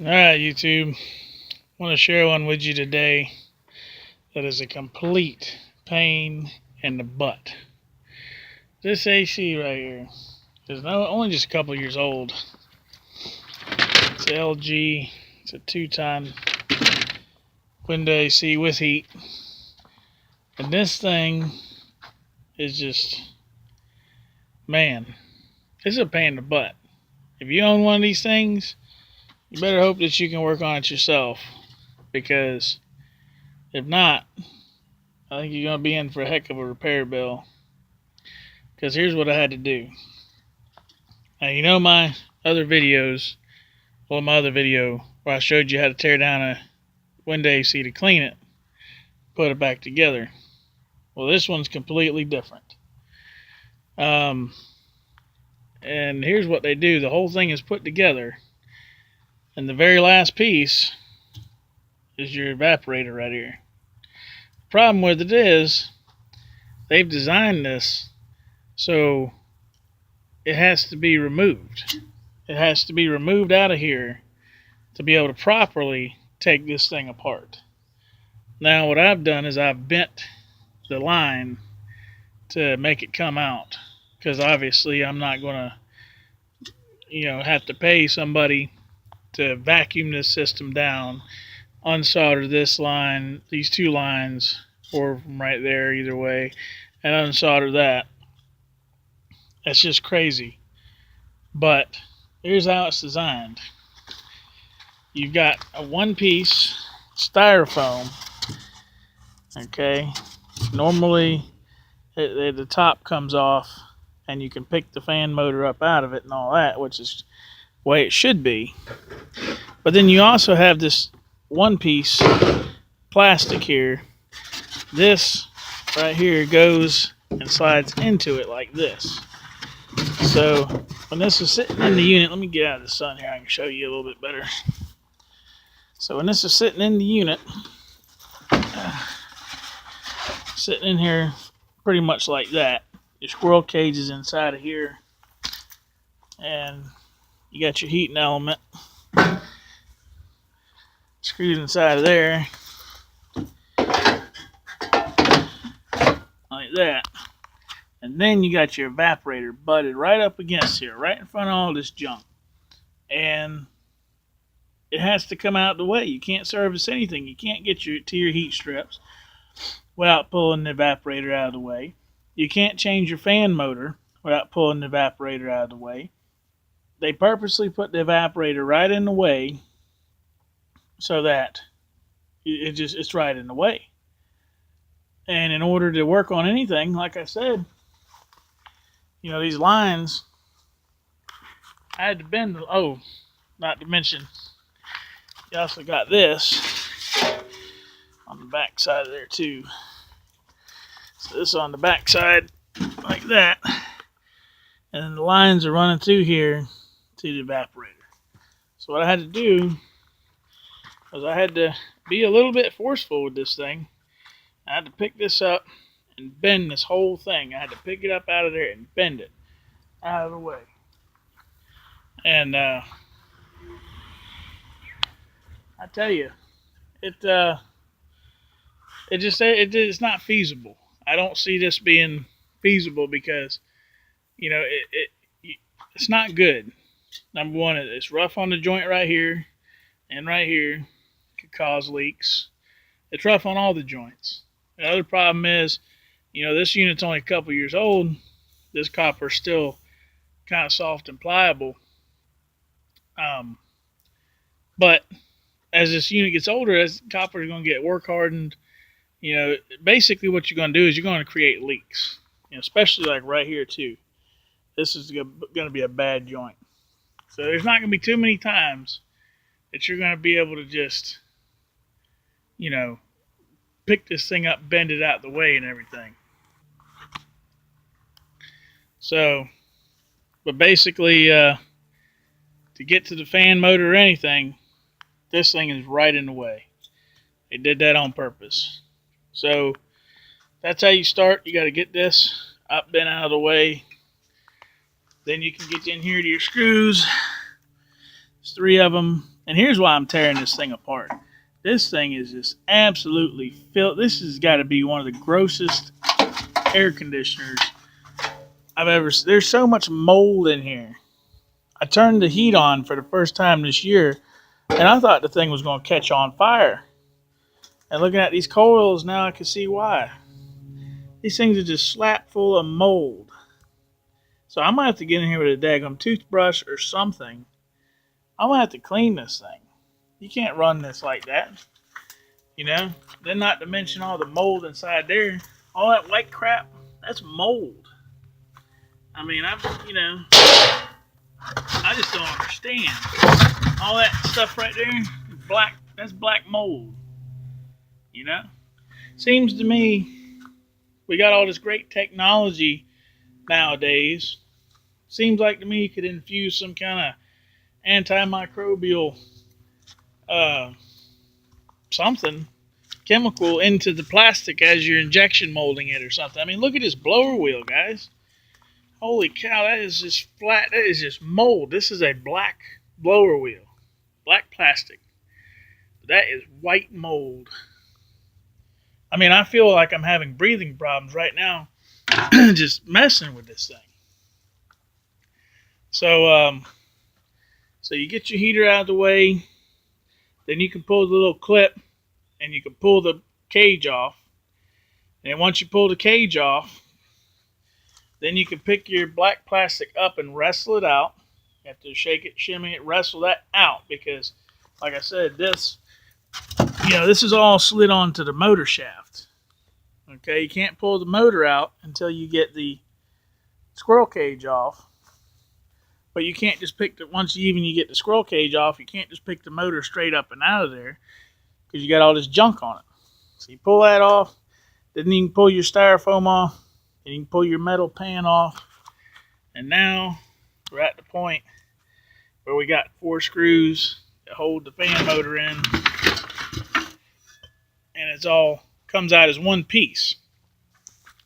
Alright, YouTube. I want to share one with you today that is a complete pain in the butt. This AC right here is only just a couple years old. It's a LG. It's a 2-ton window AC with heat. And this thing is just, man, it's a pain in the butt. If you own one of these things, you better hope that you can work on it yourself. Because if not, I think you're going to be in for a heck of a repair bill. Because here's what I had to do. Now, you know my other videos, my other video where I showed you how to tear down a window AC to clean it, put it back together. Well, this one's completely different. And here's what they do. The whole thing is put together, and the very last piece is your evaporator right here. The problem with it is they've designed this so it has to be removed. It has to be removed out of here to be able to properly take this thing apart. Now what I've done is I've bent the line to make it come out, because obviously I'm not going to have to pay somebody to vacuum this system down, unsolder this line, these two lines, or from right there either way, and unsolder that. That's just crazy. But here's how it's designed. You've got a one-piece styrofoam. Okay, normally the top comes off, and you can pick the fan motor up out of it and all that, which is the way it should be. But then you also have this one-piece plastic here. This right here goes and slides into it like this. So when this is sitting in the unit, let me get out of the sun here, I can show you a little bit better. So when this is sitting in the unit, sitting in here pretty much like that, your squirrel cage is inside of here, and you got your heating element screwed inside of there like that. And then you got your evaporator butted right up against here, right in front of all this junk. And it has to come out the way. You can't service anything. You can't get to your heat strips without pulling the evaporator out of the way. You can't change your fan motor without pulling the evaporator out of the way. They purposely put the evaporator right in the way so that it's right in the way. And in order to work on anything, like I said, these lines, I had to bend. Oh, not to mention, you also got this on the back side of there too. So this on the back side like that, and then the lines are running through here to the evaporator. So what I had to do was I had to be a little bit forceful with this thing. I had to pick this up and bend this whole thing. I had to pick it up out of there and bend it out of the way. And I tell you, it's not feasible. I don't see this being feasible because it's not good. Number one, it's rough on the joint right here and right here. Could cause leaks. It's rough on all the joints. The other problem is, this unit's only a couple years old. This copper's still kind of soft and pliable. But as this unit gets older, as copper is going to get work hardened, basically what you're going to do is you're going to create leaks. Especially like right here too. This is going to be a bad joint. So there's not going to be too many times that you're going to be able to just, pick this thing up, bend it out the way and everything. So, but basically, to get to the fan motor or anything, this thing is right in the way. They did that on purpose. So, that's how you start. You got to get this up, bent out of the way. Then you can get in here to your screws. There's 3 of them. And here's why I'm tearing this thing apart. This thing is just absolutely filled. This has got to be one of the grossest air conditioners I've ever seen. There's so much mold in here. I turned the heat on for the first time this year, and I thought the thing was going to catch on fire. And looking at these coils now, I can see why. These things are just slap full of mold. So I might have to get in here with a daggum toothbrush or something. I'm going to have to clean this thing. You can't run this like that. You know? Then not to mention all the mold inside there. All that white crap, that's mold. I mean, I just don't understand. All that stuff right there, black, that's black mold. You know? Seems to me we got all this great technology nowadays. Seems like to me you could infuse some kind of antimicrobial something, chemical into the plastic as you're injection molding it or something. I mean, look at this blower wheel, guys. Holy cow, that is just flat. That is just mold. This is a black blower wheel. Black plastic. That is white mold. I mean, I feel like I'm having breathing problems right now just messing with this thing. So you get your heater out of the way. Then you can pull the little clip and you can pull the cage off. And once you pull the cage off, then you can pick your black plastic up and wrestle it out. You have to shake it, shimmy it, wrestle that out because, like I said, this is all slid onto the motor shaft. Okay, you can't pull the motor out until you get the squirrel cage off. But you can't just pick once you get the squirrel cage off, you can't just pick the motor straight up and out of there because you got all this junk on it. So you pull that off, then you can pull your styrofoam off, and you can pull your metal pan off. And now we're at the point where we got 4 screws that hold the fan motor in, and it's all comes out as one piece.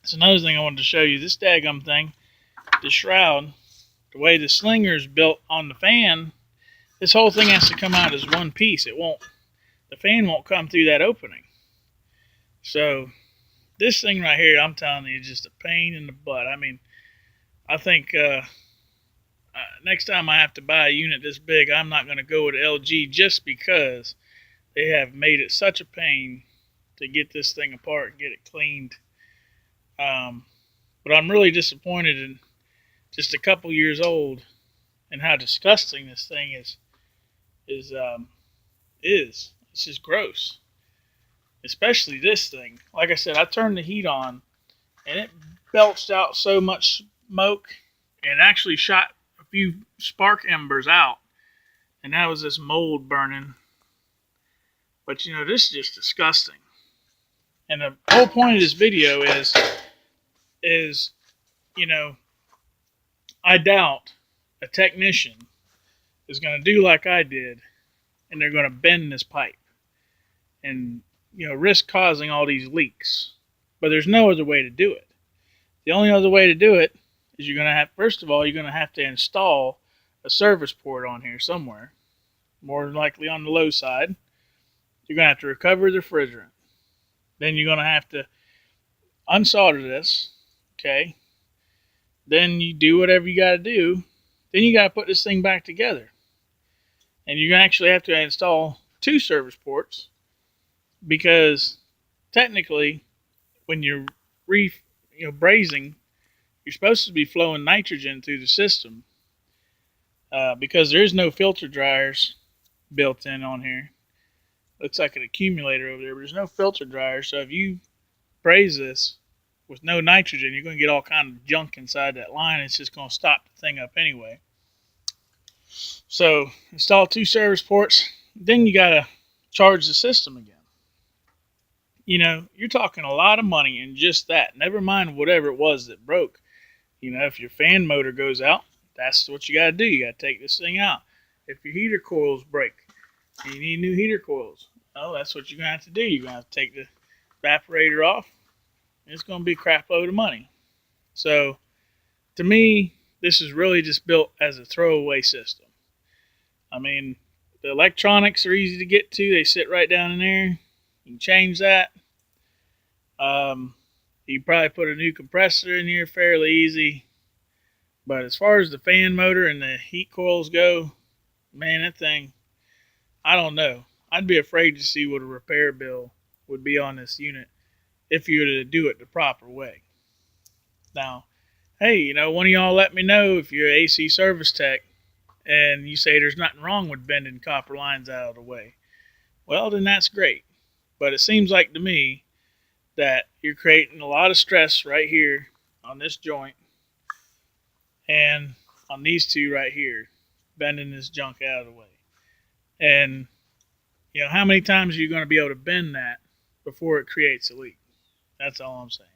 That's another thing I wanted to show you. This daggum thing, the shroud, the way the slinger is built on the fan, this whole thing has to come out as one piece. The fan won't come through that opening. So this thing right here, I'm telling you, is just a pain in the butt. I mean, I think next time I have to buy a unit this big, I'm not going to go with LG just because they have made it such a pain to get this thing apart and get it cleaned. But I'm really disappointed in just a couple years old and how disgusting this thing is. It's just gross. Especially this thing. Like I said, I turned the heat on and it belched out so much smoke and actually shot a few spark embers out. And that was this mold burning. But this is just disgusting. And the whole point of this video is I doubt a technician is going to do like I did and they're going to bend this pipe and risk causing all these leaks. But there's no other way to do it. The only other way to do it is you're going to have to install a service port on here somewhere, more than likely on the low side. You're going to have to recover the refrigerant. Then you're going to have to unsolder this, okay? Then you do whatever you got to do. Then you got to put this thing back together. And you're going to actually have to install 2 service ports because technically when you're brazing, you're supposed to be flowing nitrogen through the system because there is no filter dryers built in on here. Looks like an accumulator over there, but there's no filter dryer. So if you braze this with no nitrogen, you're going to get all kind of junk inside that line. It's just going to stop the thing up anyway. So install 2 service ports. Then you got to charge the system again. You're talking a lot of money in just that. Never mind whatever it was that broke. If your fan motor goes out, that's what you got to do. You got to take this thing out. If your heater coils break, you need new heater coils. Oh, that's what you're going to have to do. You're going to have to take the evaporator off. It's going to be a crap load of money. So, to me, this is really just built as a throwaway system. I mean, The electronics are easy to get to. They sit right down in there. You can change that. You probably put a new compressor in here fairly easy. But as far as the fan motor and the heat coils go, man, that thing, I don't know. I'd be afraid to see what a repair bill would be on this unit if you were to do it the proper way. Now, hey, one of y'all let me know if you're an AC service tech and you say there's nothing wrong with bending copper lines out of the way. Well, then that's great. But it seems like to me that you're creating a lot of stress right here on this joint and on these two right here, bending this junk out of the way. And, how many times are you going to be able to bend that before it creates a leak? That's all I'm saying.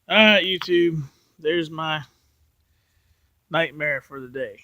All right, YouTube, there's my nightmare for the day.